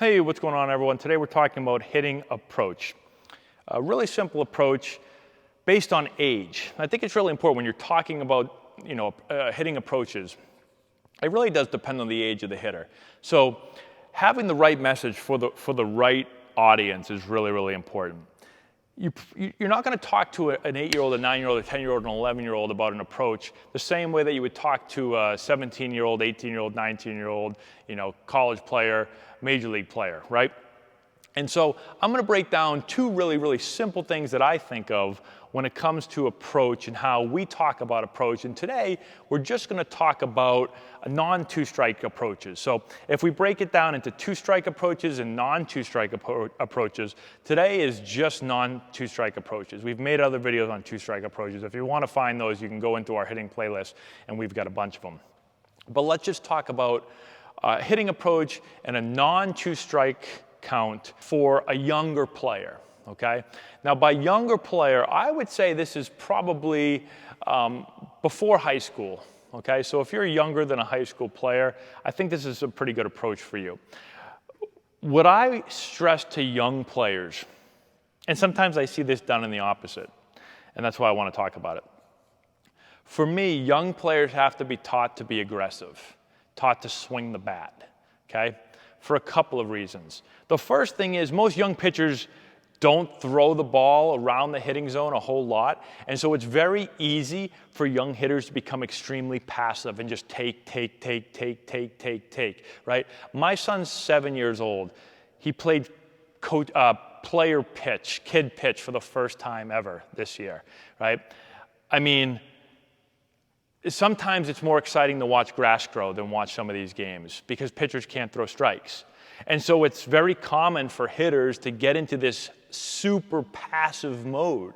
Hey, what's going on, everyone? Today we're talking about hitting approach. A really simple approach based on age. I think it's really important when you're talking about, hitting approaches. It really does depend on the age of the hitter. So having the right message for the right audience is really, really important. You're not going to talk to an 8-year-old, a 9-year-old, a 10-year-old, an 11-year-old about an approach the same way that you would talk to a 17-year-old, 18-year-old, 19-year-old, college player, major league player, right? And so I'm going to break down two really, really simple things that I think of when it comes to approach and how we talk about approach. And today, we're just going to talk about non-two-strike approaches. So if we break it down into two-strike approaches and non-two-strike approaches, today is just non-two-strike approaches. We've made other videos on two-strike approaches. If you want to find those, you can go into our hitting playlist, and we've got a bunch of them. But let's just talk about hitting approach and a non-two-strike count for a younger player, okay? Now, by younger player, I would say this is probably before high school, okay? So if you're younger than a high school player, I think this is a pretty good approach for you. What I stress to young players, and sometimes I see this done in the opposite, and that's why I want to talk about it. For me, young players have to be taught to be aggressive, taught to swing the bat, okay? For a couple of reasons. The first thing is most young pitchers don't throw the ball around the hitting zone a whole lot, and so it's very easy for young hitters to become extremely passive and just take, right? My son's 7 years old. He played player pitch, kid pitch for the first time ever this year, right? I mean, sometimes it's more exciting to watch grass grow than watch some of these games because pitchers can't throw strikes. And so it's very common for hitters to get into this super passive mode,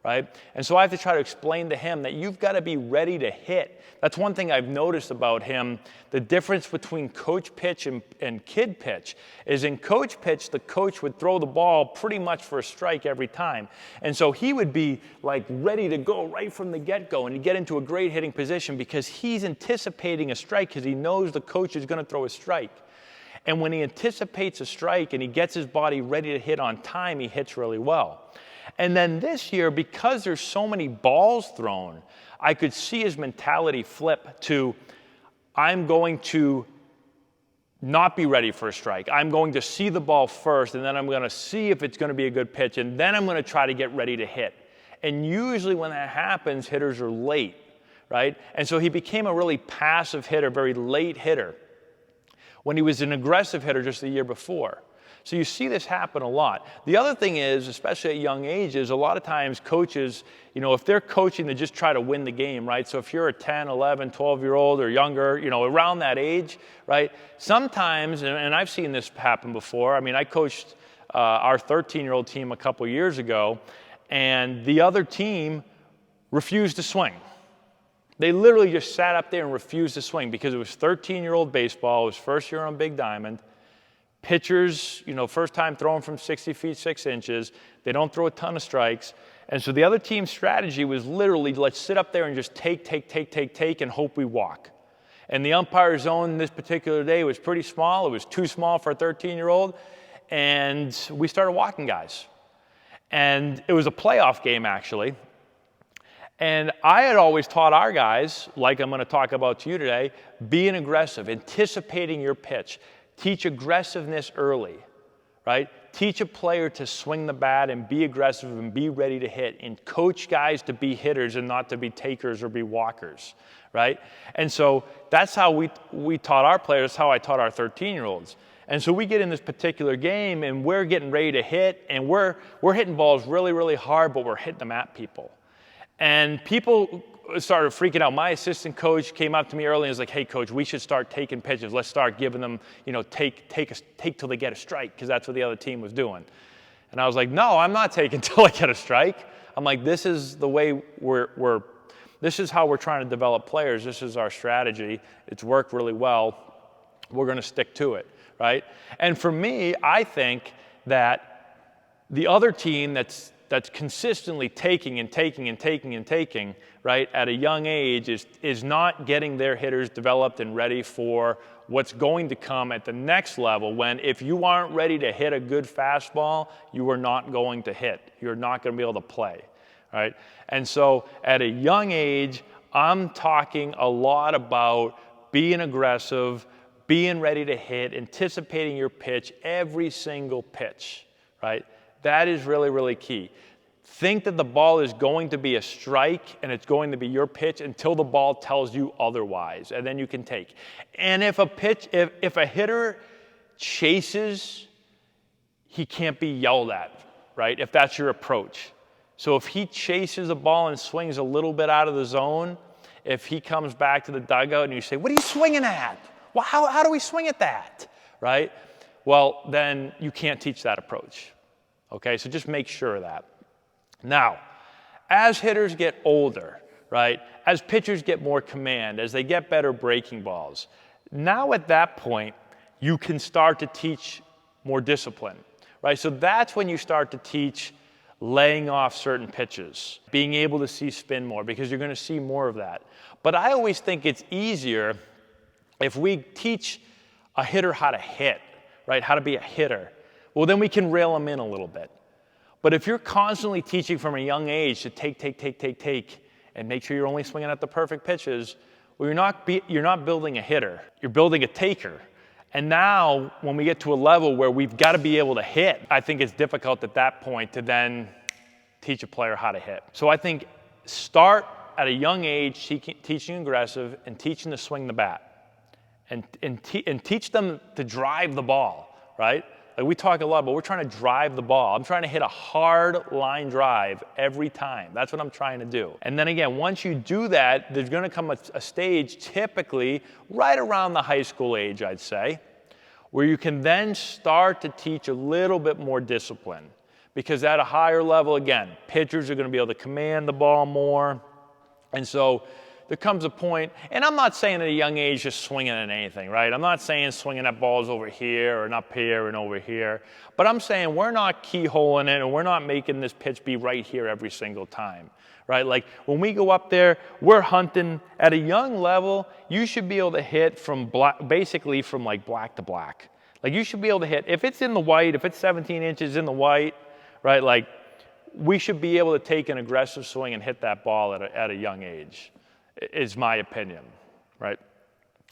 right? And so I have to try to explain to him that you've got to be ready to hit. That's one thing I've noticed about him. The difference between coach pitch and kid pitch is in coach pitch, the coach would throw the ball pretty much for a strike every time. And so he would be like ready to go right from the get-go and get into a great hitting position because he's anticipating a strike because he knows the coach is going to throw a strike. And when he anticipates a strike and he gets his body ready to hit on time, he hits really well. And then this year, because there's so many balls thrown, I could see his mentality flip to, I'm going to not be ready for a strike. I'm going to see the ball first, and then I'm going to see if it's going to be a good pitch, and then I'm going to try to get ready to hit. And usually when that happens, hitters are late, right? And so he became a really passive hitter, very late hitter, when he was an aggressive hitter just the year before. So you see this happen a lot. The other thing is, especially at young ages, a lot of times coaches, if they're coaching to just try to win the game, right? So if you're a 10, 11, 12-year-old or younger, around that age, right? Sometimes, and I've seen this happen before. I mean, I coached our 13-year-old team a couple years ago, and the other team refused to swing. They literally just sat up there and refused to swing because it was 13-year-old baseball. It was first year on Big Diamond. Pitchers, first time throwing from 60 feet, 6 inches. They don't throw a ton of strikes. And so the other team's strategy was literally, let's sit up there and just take, and hope we walk. And the umpire zone this particular day was pretty small. It was too small for a 13-year-old. And we started walking guys. And it was a playoff game, actually. And I had always taught our guys, like I'm going to talk about to you today, being aggressive, anticipating your pitch. Teach aggressiveness early, right? Teach a player to swing the bat and be aggressive and be ready to hit, and coach guys to be hitters and not to be takers or be walkers, right? And so that's how we taught our players, that's how I taught our 13-year-olds. And so we get in this particular game and we're getting ready to hit, and we're hitting balls really, really hard, but we're hitting them at people. And people started freaking out. My assistant coach came up to me early and was like, hey, coach, we should start taking pitches. Let's start giving them, take till they get a strike, because that's what the other team was doing. And I was like, no, I'm not taking till I get a strike. I'm like, this is the way this is how we're trying to develop players. This is our strategy. It's worked really well. We're going to stick to it, right? And for me, I think that the other team that's consistently taking, right, at a young age is not getting their hitters developed and ready for what's going to come at the next level when if you aren't ready to hit a good fastball, you are not going to hit. You're not going to be able to play, right? And so at a young age, I'm talking a lot about being aggressive, being ready to hit, anticipating your pitch, every single pitch, right? That is really, really key. Think that the ball is going to be a strike and it's going to be your pitch until the ball tells you otherwise, and then you can take. And if a hitter chases, he can't be yelled at, right? If that's your approach. So if he chases a ball and swings a little bit out of the zone, if he comes back to the dugout and you say, "What are you swinging at? Well, how do we swing at that?" Right? Well, then you can't teach that approach. Okay, so just make sure of that. Now, as hitters get older, right, as pitchers get more command, as they get better breaking balls, now at that point, you can start to teach more discipline, right? So that's when you start to teach laying off certain pitches, being able to see spin more, because you're going to see more of that. But I always think it's easier if we teach a hitter how to hit, right, how to be a hitter. Well, then we can rail them in a little bit. But if you're constantly teaching from a young age to take, and make sure you're only swinging at the perfect pitches, well, you're not building a hitter. You're building a taker. And now, when we get to a level where we've got to be able to hit, I think it's difficult at that point to then teach a player how to hit. So I think start at a young age teaching aggressive and teaching to swing the bat. And teach them to drive the ball, right? Like we talk a lot, but we're trying to drive the ball. I'm trying to hit a hard line drive every time. That's what I'm trying to do. And then again, once you do that, there's going to come a stage, typically right around the high school age, I'd say, where you can then start to teach a little bit more discipline. Because at a higher level, again, pitchers are going to be able to command the ball more. And so there comes a point, and I'm not saying at a young age just swinging at anything, right? I'm not saying swinging at balls over here and up here and over here. But I'm saying we're not keyholing it and we're not making this pitch be right here every single time, right? Like when we go up there, we're hunting at a young level. You should be able to hit from basically from like black to black. Like you should be able to hit, if it's in the white, if it's 17 inches in the white, right? Like we should be able to take an aggressive swing and hit that ball at a young age. Is my opinion, right?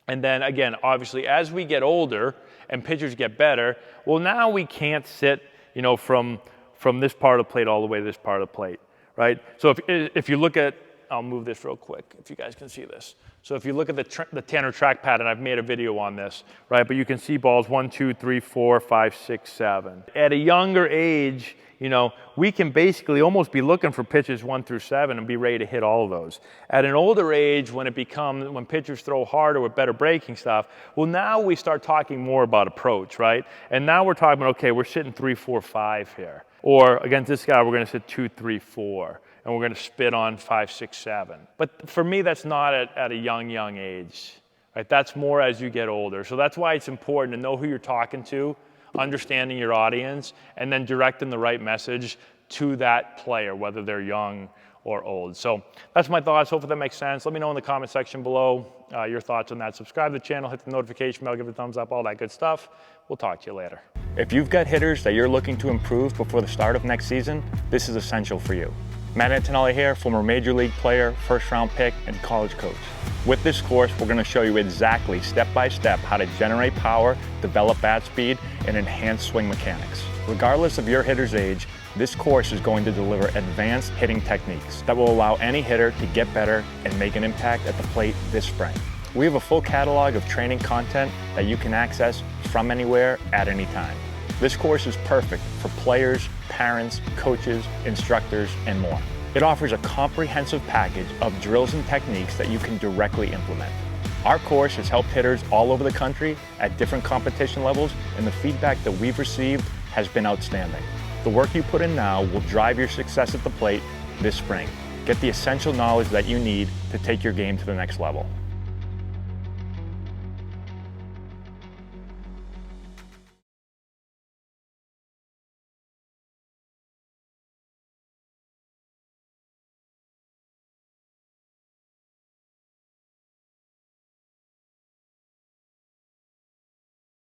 And then again, obviously, as we get older and pitchers get better, well, now we can't sit, from this part of the plate all the way to this part of the plate, right? So if you look at, I'll move this real quick if you guys can see this. So if you look at the Tanner trackpad, and I've made a video on this, right? But you can see balls 1, 2, 3, 4, 5, 6, 7. At a younger age, we can basically almost be looking for pitches 1 through 7 and be ready to hit all of those. At an older age, when pitchers throw harder with better breaking stuff, well, now we start talking more about approach, right? And now we're talking about, okay, we're sitting 3, 4, 5 here. Or against this guy, we're going to sit 2, 3, 4. And we're going to spit on 5, 6, 7. But for me, that's not at a young age, right? That's more as you get older. So that's why it's important to know who you're talking to, understanding your audience, and then directing the right message to that player, whether they're young or old. So that's my thoughts. Hopefully that makes sense. Let me know in the comment section below your thoughts on that. Subscribe to the channel, hit the notification bell, give it a thumbs up, all that good stuff. We'll talk to you later. If you've got hitters that you're looking to improve before the start of next season, this is essential for you. Matt Antonelli here, former Major League player, first-round pick, and college coach. With this course, we're going to show you exactly, step-by-step, how to generate power, develop bat speed, and enhance swing mechanics. Regardless of your hitter's age, this course is going to deliver advanced hitting techniques that will allow any hitter to get better and make an impact at the plate this spring. We have a full catalog of training content that you can access from anywhere at any time. This course is perfect for players, parents, coaches, instructors, and more. It offers a comprehensive package of drills and techniques that you can directly implement. Our course has helped hitters all over the country at different competition levels, and the feedback that we've received has been outstanding. The work you put in now will drive your success at the plate this spring. Get the essential knowledge that you need to take your game to the next level.